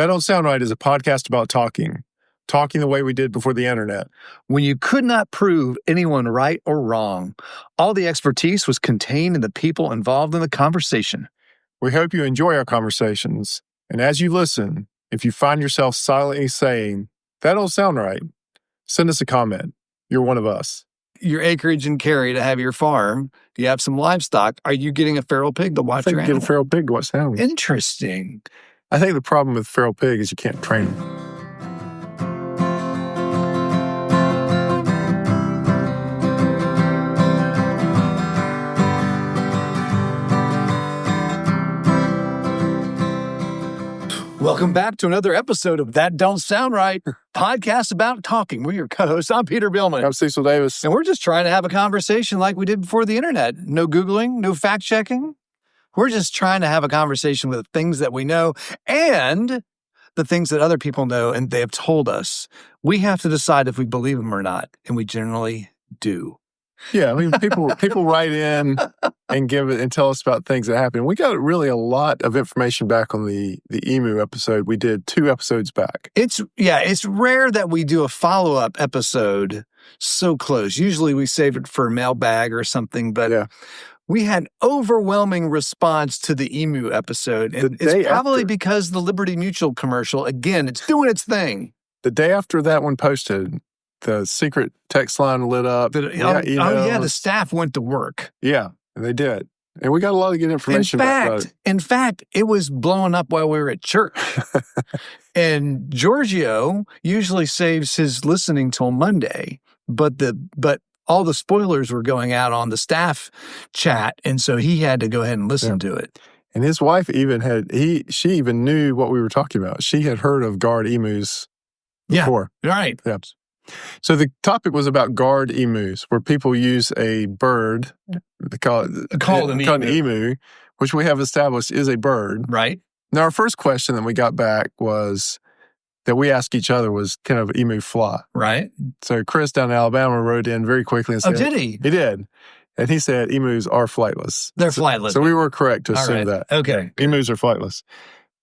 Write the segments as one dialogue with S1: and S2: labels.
S1: That Don't Sound Right is a podcast about talking the way we did before the internet.
S2: When you could not prove anyone right or wrong, all the expertise was contained in the people involved in the conversation.
S1: We hope you enjoy our conversations, and as you listen, if you find yourself silently saying, "That don't sound right," send us a comment. You're one of us.
S2: Your acreage and carry to have your farm, you have some livestock. Are you getting a feral pig to watch your animal?
S1: Get a feral pig to watch animals.
S2: Interesting.
S1: I think the problem with feral pig is you can't train them.
S2: Welcome back to another episode of That Don't Sound Right, podcast about talking. We're your co-hosts. I'm Peter Billman.
S1: I'm Cecil Davis.
S2: And we're just trying to have a conversation like we did before the internet. No Googling, no fact-checking. We're just trying to have a conversation with things that we know and the things that other people know and they have told us. We have to decide if we believe them or not, and we generally do.
S1: Yeah, I mean, people write in and give it and tell us about things that happen. We got really a lot of information back on the Emu episode. We did 2 episodes back.
S2: It's rare that we do a follow-up episode so close. Usually we save it for a mailbag or something, but we had overwhelming response to the Emu episode. And it's probably because the Liberty Mutual commercial, again, it's doing its thing.
S1: The day after that one posted, the secret text line lit up.
S2: The staff went to work.
S1: Yeah, they did. And we got a lot of good information about it.
S2: In fact, it was blowing up while we were at church. And Giorgio usually saves his listening till Monday, but all the spoilers were going out on the staff chat, and so he had to go ahead and listen to it.
S1: And his wife she even knew what we were talking about. She had heard of guard emus before.
S2: Yeah, right.
S1: Yep. So the topic was about guard emus, where people use a bird, they call it an emu, which we have established is a bird.
S2: Right.
S1: Now, our first question that we got back was that we asked each other was, can an emu fly?
S2: Right.
S1: So Chris down in Alabama wrote in very quickly and said,
S2: did he?
S1: He did. And he said emus are flightless.
S2: They're flightless.
S1: So we were correct to assume that.
S2: Okay.
S1: Emus are flightless.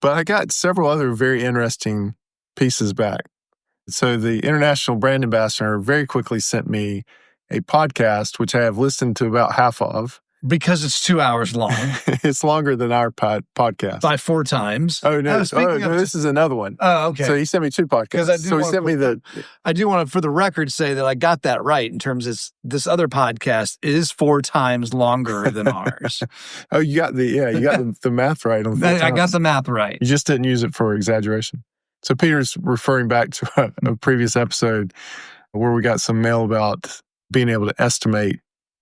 S1: But I got several other very interesting pieces back. So the International Brand Ambassador very quickly sent me a podcast, which I have listened to about half of.
S2: Because it's 2 hours long.
S1: It's longer than our podcast.
S2: By 4 times.
S1: Oh, no. This is another one.
S2: Oh, okay.
S1: So he sent me 2 podcasts.
S2: I do want to, for the record, say that I got that right in terms of this other podcast is 4 times longer than ours.
S1: Oh, you got the math right on 4 times.
S2: I got the math right.
S1: You just didn't use it for exaggeration. So Peter's referring back to a previous episode where we got some mail about being able to estimate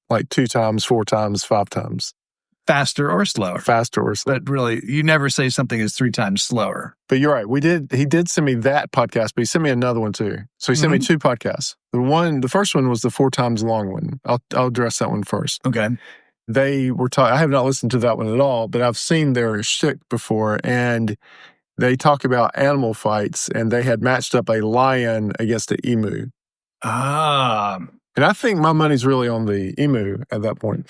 S1: like 2 times, 4 times, 5 times.
S2: Faster or slower.
S1: But
S2: really, you never say something is 3 times slower.
S1: But you're right. He did send me that podcast, but he sent me another one too. So he sent me 2 podcasts. The first one was the 4 times long one. I'll address that one first.
S2: Okay.
S1: They were I have not listened to that one at all, but I've seen their shtick before, and they talk about animal fights, and they had matched up a lion against an emu. And I think my money's really on the emu at that point.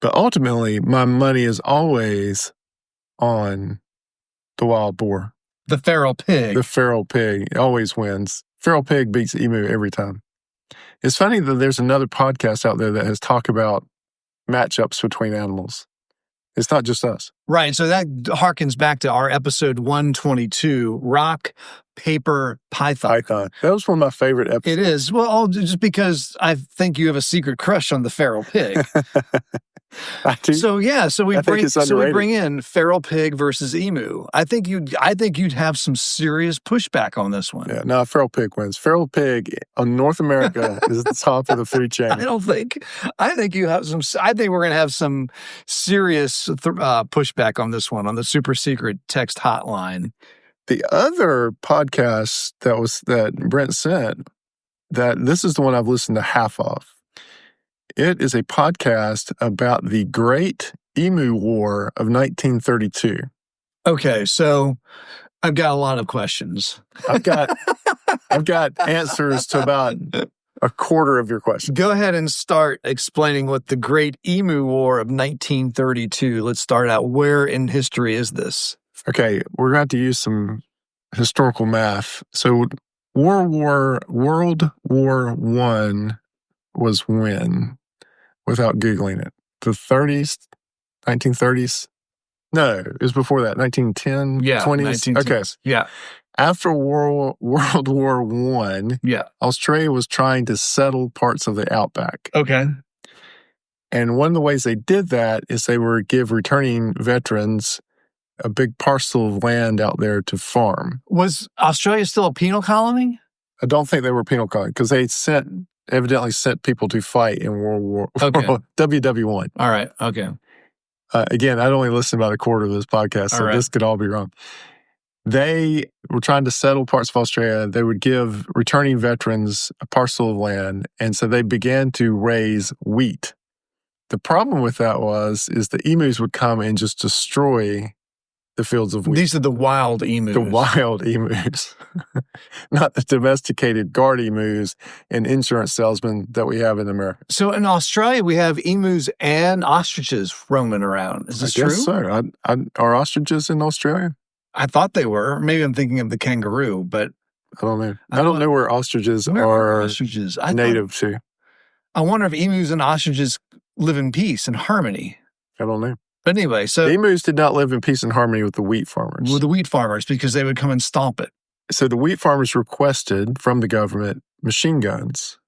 S1: But ultimately, my money is always on the wild boar.
S2: The feral pig.
S1: The feral pig always wins. Feral pig beats emu every time. It's funny that there's another podcast out there that has talked about matchups between animals. It's not just us.
S2: Right. So that harkens back to our episode 122, Rock, Paper, Python.
S1: That was one of my favorite episodes.
S2: It is. Well, just because I think you have a secret crush on the feral pig.
S1: I do.
S2: So we bring in feral pig versus emu. I think you'd have some serious pushback on this one.
S1: Yeah, no, feral pig wins. Feral pig on North America is at the top of the food chain.
S2: I think you have some. I think we're going to have some serious pushback on this one on the super secret text hotline.
S1: The other podcast that Brent sent, that this is the one I've listened to half of. It is a podcast about the Great Emu War of 1932.
S2: Okay, so I've got a lot of questions.
S1: I've got answers to about a quarter of your questions.
S2: Go ahead and start explaining what the Great Emu War of 1932. Let's start out. Where in history is this?
S1: Okay, we're going to have to use some historical math. So World War I was when? Without Googling it. The 30s? 1930s? No, it was before that. 1910?
S2: Yeah,
S1: 20s?
S2: 1910s.
S1: Okay.
S2: Yeah.
S1: After World War I,
S2: Yeah.
S1: Australia was trying to settle parts of the outback.
S2: Okay.
S1: And one of the ways they did that is they would give returning veterans a big parcel of land out there to farm.
S2: Was Australia still a penal colony?
S1: I don't think they were penal colony because they evidently sent people to fight in World War WW1.
S2: All right. Okay.
S1: Again, I'd only listened about a quarter of this podcast, so this could all be wrong. They were trying to settle parts of Australia. They would give returning veterans a parcel of land, and so they began to raise wheat. The problem with that is the emus would come and just destroy the fields of wheat.
S2: These are the wild emus.
S1: The wild emus. Not the domesticated guard emus and insurance salesmen that we have in America.
S2: So in Australia, we have emus and ostriches roaming around. Is this true?
S1: Yes, sir. Are ostriches in Australia?
S2: I thought they were. Maybe I'm thinking of the kangaroo, but
S1: I don't know. I don't know where ostriches are native to.
S2: I wonder if emus and ostriches live in peace and harmony.
S1: I don't know.
S2: But anyway, so
S1: the emus did not live in peace and harmony with the wheat farmers.
S2: With the wheat farmers, because they would come and stomp it.
S1: So the wheat farmers requested from the government machine guns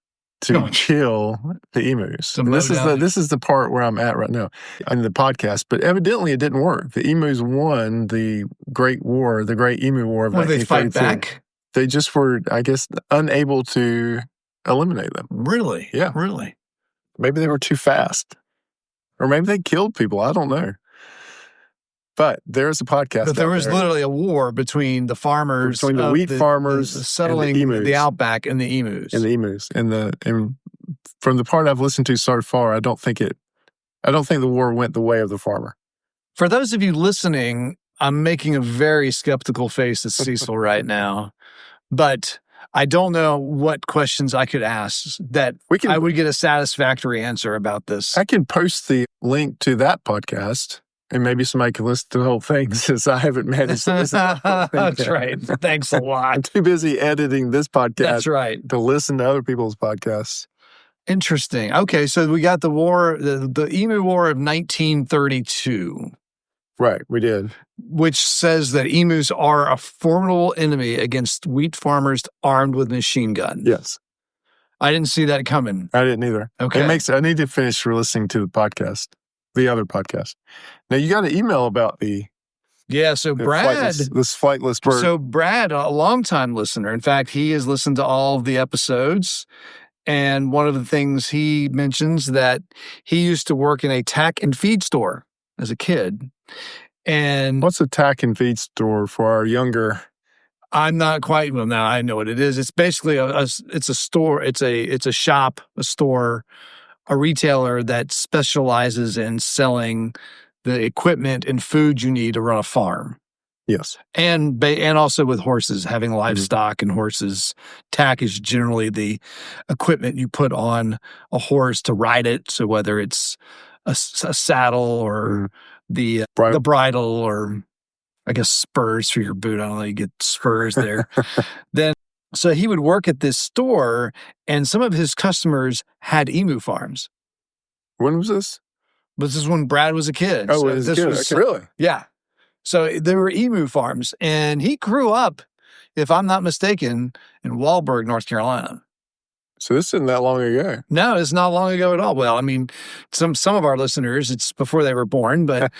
S1: to kill the emus. And this is the part where I'm at right now in the podcast. But evidently, it didn't work. The emus won the Great War, the Great Emu War of 1932.
S2: Did they fight back?
S1: They just were, I guess, unable to eliminate them.
S2: Really?
S1: Yeah.
S2: Really?
S1: Maybe they were too fast. Or maybe they killed people. I don't know. But there's a podcast.
S2: But there was literally a war between the farmers,
S1: between the wheat farmers,
S2: settling the outback, and the emus.
S1: And from the part I've listened to so far, I don't think the war went the way of the farmer.
S2: For those of you listening, I'm making a very skeptical face at Cecil right now, but I don't know what questions I could ask that I would get a satisfactory answer about this.
S1: I can post the link to that podcast, and maybe somebody can listen to the whole thing since I haven't managed to listen to the whole thing.
S2: That's right. Thanks a lot.
S1: I'm too busy editing this podcast.
S2: That's right.
S1: To listen to other people's podcasts.
S2: Interesting. Okay, so we got the war, the Emu War of 1932.
S1: Right, we did.
S2: Which says that emus are a formidable enemy against wheat farmers armed with machine guns.
S1: Yes.
S2: I didn't see that coming.
S1: I didn't either.
S2: Okay.
S1: I need to finish listening to the podcast, the other podcast. Now, you got an email about
S2: so Brad.
S1: This flightless bird.
S2: So Brad, a longtime listener. In fact, he has listened to all of the episodes. And one of the things he mentions that he used to work in a tack and feed store as a kid. And
S1: what's a tack and feed store for our younger?
S2: I'm not quite, well, now I know what it is. It's basically it's a store. It's a shop, a store, a retailer that specializes in selling the equipment and food you need to run a farm.
S1: Yes.
S2: And also with horses, having livestock and horses. Tack is generally the equipment you put on a horse to ride it. So whether it's a saddle or the bridle or I guess spurs for your boot. I don't know, you get spurs there. So he would work at this store and some of his customers had emu farms.
S1: When was this?
S2: This is when Brad was a kid.
S1: Oh, when he was a kid. Okay. Really?
S2: Yeah. So there were emu farms, and he grew up, if I'm not mistaken, in Walburg, North Carolina.
S1: So this isn't that long ago.
S2: No, it's not long ago at all. Well, I mean, some of our listeners, it's before they were born, but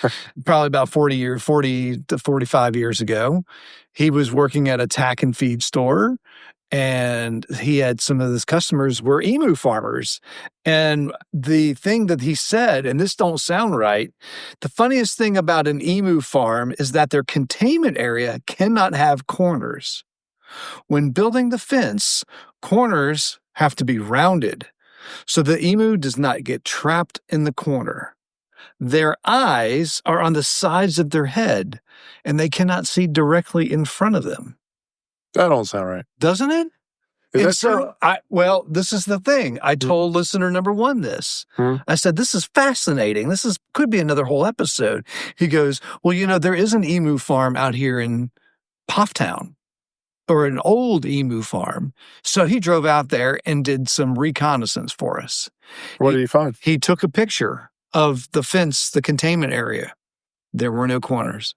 S2: probably about 40 to 45 years ago, he was working at a tack and feed store. And he had some of his customers were emu farmers. And the thing that he said, and this don't sound right, the funniest thing about an emu farm is that their containment area cannot have corners. When building the fence, corners have to be rounded so the emu does not get trapped in the corner. Their eyes are on the sides of their head, and they cannot see directly in front of them.
S1: That don't sound right.
S2: Doesn't it?
S1: Is that true?
S2: This is the thing. I told listener number one this. I said, this is fascinating. This could be another whole episode. He goes, well, there is an emu farm out here in Pufftown. or an old emu farm. So he drove out there and did some reconnaissance for us.
S1: What did he find?
S2: He took a picture of the fence, the containment area. There were no corners.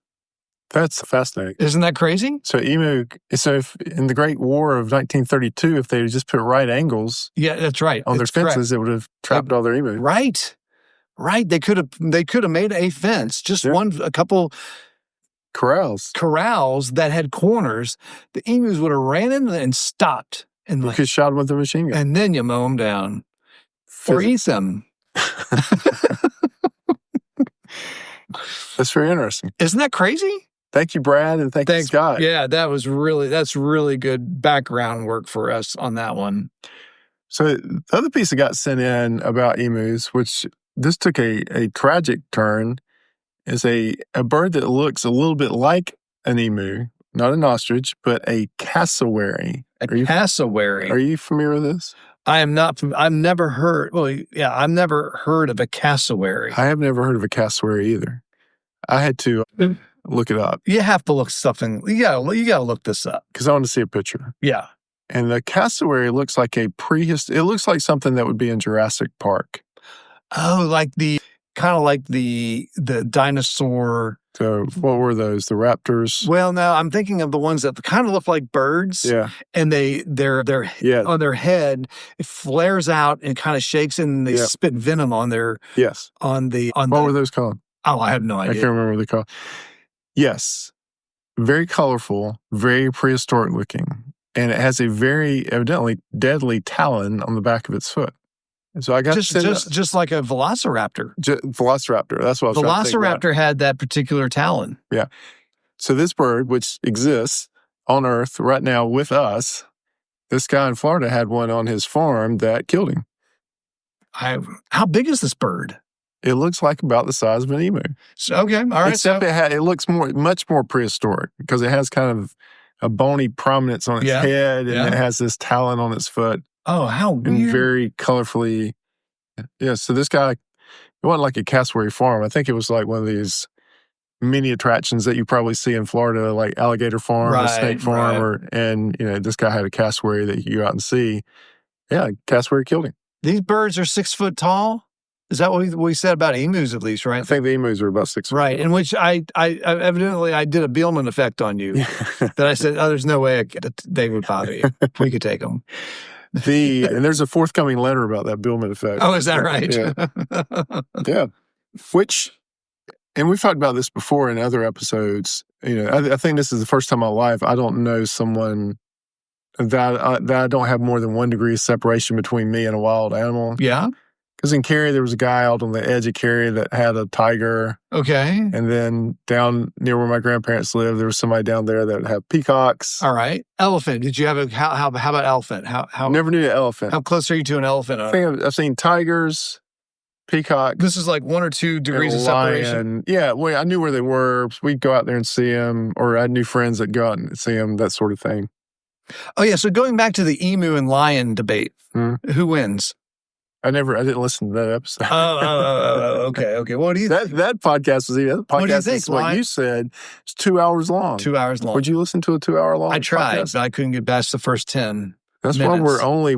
S1: That's fascinating.
S2: Isn't that crazy?
S1: So if in the Great War of 1932, if they had just put right angles,
S2: yeah, that's right,
S1: on their fences, it would have trapped all their emu.
S2: Right. They could have made a fence, just a couple corrals that had corners. The emus would have ran in and stopped, and
S1: you could shot them with a machine gun,
S2: and then you mow them down or eat them.
S1: That's very interesting.
S2: Isn't that crazy?
S1: Thank you, Brad, and thank you, Scott.
S2: Yeah, that's really good background work for us on that one.
S1: So the other piece that got sent in about emus, which this took a tragic turn, is a bird that looks a little bit like an emu, not an ostrich, but a cassowary.
S2: Cassowary.
S1: Are you familiar with this?
S2: I am not. I've never heard. Well, yeah, I've never heard of a cassowary.
S1: I have never heard of a cassowary either. I had to look it up.
S2: You have to look something. You gotta look this up
S1: because I want to see a picture.
S2: Yeah,
S1: and the cassowary looks like it looks like something that would be in Jurassic Park.
S2: Oh, kind of like the dinosaur.
S1: So what were those? The raptors?
S2: Well, no, I'm thinking of the ones that kind of look like birds.
S1: Yeah.
S2: And they're on their head, it flares out and kind of shakes, and they spit venom on their What
S1: were those called?
S2: Oh, I have no idea.
S1: I can't remember what they call. Yes. Very colorful, very prehistoric looking. And it has a very evidently deadly talon on the back of its foot. And so I got
S2: just like a velociraptor.
S1: Velociraptor. That's what I was trying to think about.
S2: Velociraptor had that particular talon.
S1: Yeah. So this bird, which exists on Earth right now with us, this guy in Florida had one on his farm that killed him.
S2: How big is this bird?
S1: It looks like about the size of an emu.
S2: So, okay, all right.
S1: Except it looks much more prehistoric because it has kind of a bony prominence on its head, and it has this talon on its foot.
S2: Oh, how weird.
S1: And very colorfully. Yeah, so this guy, it wasn't like a cassowary farm. I think it was like one of these mini attractions that you probably see in Florida, like Alligator Farm or Snake Farm. And this guy had a cassowary that you could go out and see. Yeah, cassowary killed him.
S2: These birds are 6 foot tall? Is that what we said about emus, at least, right?
S1: I think the emus are about 6 foot.
S2: Right, in which I evidently did a Bielman effect on you. That I said, there's no way they would bother you. We could take them.
S1: And there's a forthcoming letter about that Bielman effect.
S2: Oh, is that right?
S1: Yeah. And we've talked about this before in other episodes. I think this is the first time in my life I don't know someone that I don't have more than 1 degree of separation between me and a wild animal.
S2: Yeah.
S1: Because in Cary, there was a guy out on the edge of Cary that had a tiger.
S2: Okay.
S1: And then down near where my grandparents lived, there was somebody down there that had peacocks.
S2: All right. Elephant. Did you have how about elephant? How
S1: Never knew an elephant.
S2: How close are you to an elephant?
S1: I think I've seen tigers, peacocks.
S2: This is like 1 or 2 degrees of separation.
S1: Yeah. Well, I knew where they were. So we'd go out there and see them, or I knew friends that go out and see them, that sort of thing.
S2: Oh, yeah. So going back to the emu and lion debate, who wins?
S1: I didn't listen to that episode.
S2: Okay. What do you think?
S1: That podcast was
S2: What do you think?
S1: What you said. It's 2 hours long.
S2: 2 hours long.
S1: Would you listen to a 2 hour long
S2: I tried,
S1: podcast?
S2: but I couldn't get past the first 10
S1: That's
S2: minutes.
S1: why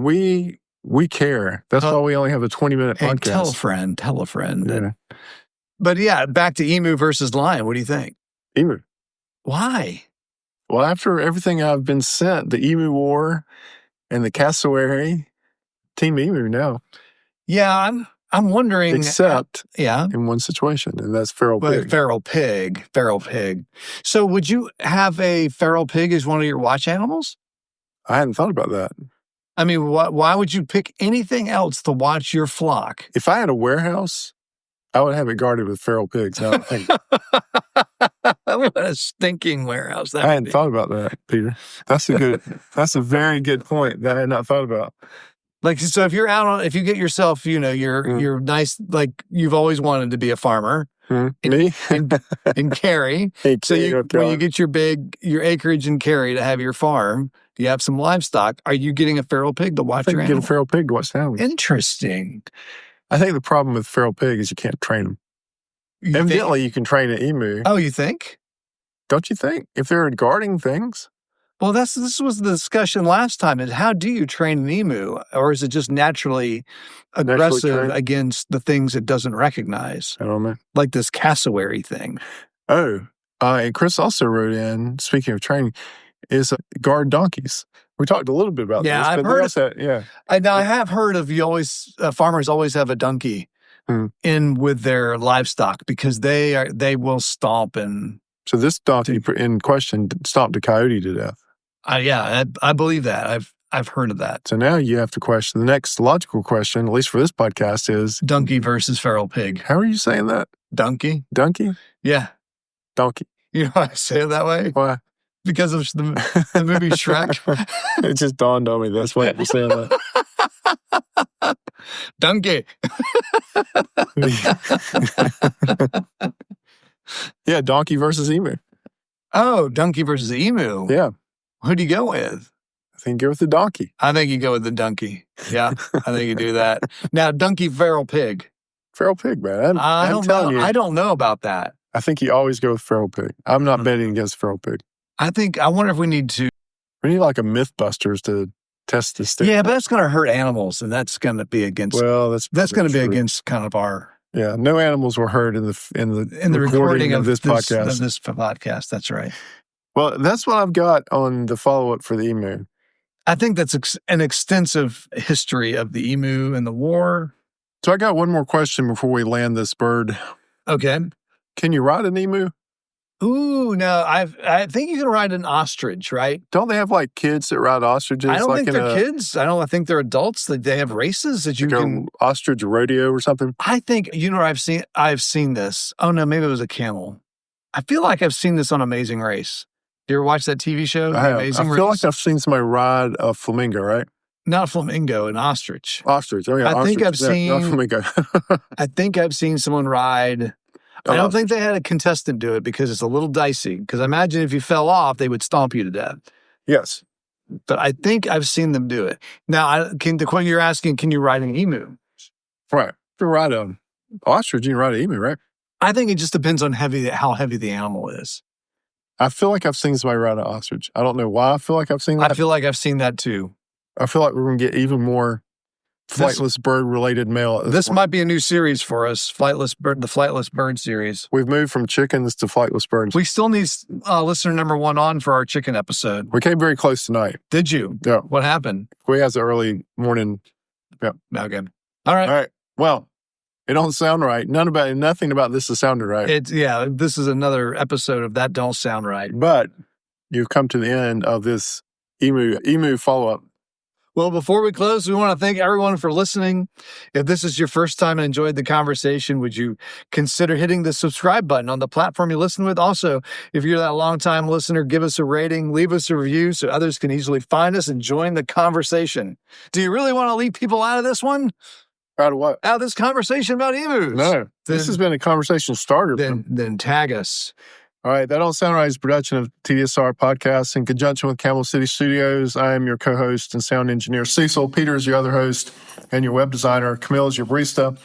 S1: we care. That's why we only have a 20-minute podcast.
S2: Tell a friend.
S1: Yeah.
S2: But yeah, back to emu versus lion. What do you think?
S1: Emu.
S2: Why?
S1: Well, after everything I've been sent, the Emu War and the cassowary, Team Emu now.
S2: Yeah, I'm wondering.
S1: Except in one situation, and that's feral pig.
S2: Feral pig. So would you have a feral pig as one of your watch animals?
S1: I hadn't thought about that.
S2: I mean, why would you pick anything else to watch your flock?
S1: If I had a warehouse, I would have it guarded with feral pigs. I don't think.
S2: What a stinking warehouse
S1: I hadn't thought about that, Peter. That's a very good point that I had not thought about.
S2: Like, so if you're if you get yourself, you're nice, like you've always wanted to be a farmer.
S1: Me?
S2: in Cary. So when you get your acreage in Cary to have your farm, you have some livestock. Are you getting a feral pig to watch your animal?
S1: Get a feral pig to watch the animals.
S2: Interesting.
S1: I think the problem with feral pig is you can't train them. Evidently, you can train an emu.
S2: Oh, you think?
S1: Don't you think? If they're guarding things.
S2: Well, this was the discussion last time. Is how do you train an emu, or is it just naturally aggressive against the things it doesn't recognize?
S1: I don't know.
S2: Like this cassowary thing.
S1: Oh, and Chris also wrote in, speaking of training, is guard donkeys. We talked a little bit about this.
S2: I've heard. I have heard of farmers always have a donkey in with their livestock because they will stomp and.
S1: So this donkey in question stomped a coyote to death.
S2: I believe that. I've heard of that.
S1: So now you have to question the next logical question, at least for this podcast, is
S2: donkey versus feral pig.
S1: How are you saying that?
S2: Donkey.
S1: Donkey?
S2: Yeah.
S1: Donkey.
S2: You know why I say it that way?
S1: Why?
S2: Because of the movie Shrek.
S1: It just dawned on me. That's why you're saying that.
S2: Donkey.
S1: Yeah, donkey versus emu.
S2: Oh, donkey versus emu.
S1: Yeah.
S2: Who do you go with?
S1: I think go with the donkey.
S2: I think you go with the donkey. Yeah, I think you do that. Now, donkey, feral pig.
S1: Feral pig, man.
S2: I don't know. I don't know about that.
S1: I think you always go with feral pig. I'm not betting against feral pig.
S2: I wonder if we need to.
S1: We need like a Mythbusters to test this thing.
S2: Yeah, but that's going to hurt animals, and that's going to be against.
S1: Well, that's
S2: going to be against kind of our.
S1: Yeah, no animals were hurt in the recording of this podcast.
S2: Of this podcast, that's right.
S1: Well, that's what I've got on the follow-up for the emu.
S2: I think that's an extensive history of the emu and the war.
S1: So I got one more question before we land this bird.
S2: Okay.
S1: Can you ride an emu?
S2: Ooh, no, I think you can ride an ostrich, right?
S1: Don't they have like kids that ride ostriches?
S2: I don't think they're kids. I think they're adults. They have races that you can
S1: ostrich rodeo or something.
S2: I think I've seen this. Oh no, maybe it was a camel. I feel like I've seen this on Amazing Race. You ever watch that TV show?
S1: I feel like I've seen somebody ride a flamingo, right?
S2: Not a flamingo, an ostrich.
S1: Ostrich. Oh yeah,
S2: I think I've seen
S1: not flamingo.
S2: I think I've seen someone ride. I don't think they had a contestant do it because it's a little dicey. Because I imagine if you fell off, they would stomp you to death.
S1: Yes.
S2: But I think I've seen them do it. Now, the question you're asking, can you ride an emu?
S1: Right. If you ride an ostrich, you can ride an emu, right?
S2: I think it just depends on how heavy the animal is.
S1: I feel like I've seen somebody ride an ostrich. I don't know why I feel like I've seen that.
S2: I feel like I've seen that too.
S1: I feel like we're going to get even more flightless bird-related mail.
S2: This might be a new series for us, the Flightless Bird series.
S1: We've moved from chickens to flightless birds.
S2: We still need listener number 1 on for our chicken episode.
S1: We came very close tonight.
S2: Did you?
S1: Yeah.
S2: What happened?
S1: We had the early morning. Yeah.
S2: Okay. All right.
S1: Well, it don't sound right. Nothing about this is sounding right.
S2: This is another episode of That Don't Sound Right.
S1: But you've come to the end of this emu follow-up.
S2: Well, before we close, we want to thank everyone for listening. If this is your first time and enjoyed the conversation, would you consider hitting the subscribe button on the platform you listen with? Also, if you're that long-time listener, give us a rating, leave us a review so others can easily find us and join the conversation. Do you really want to leave people out of this one?
S1: Out of what?
S2: Out of this conversation about emus.
S1: No, this has been a conversation starter.
S2: Then tag us.
S1: All right, That Don't Sound Right is a production of TDSR Podcast in conjunction with Camel City Studios. I am your co-host and sound engineer, Cecil. Peter is your other host and your web designer. Camille is your barista.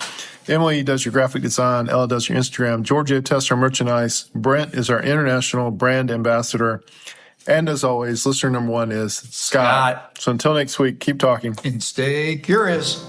S1: Emily does your graphic design. Ella does your Instagram. Giorgio tests our merchandise. Brent is our international brand ambassador. And as always, listener number 1 is Scott. So until next week, keep talking.
S2: And stay curious.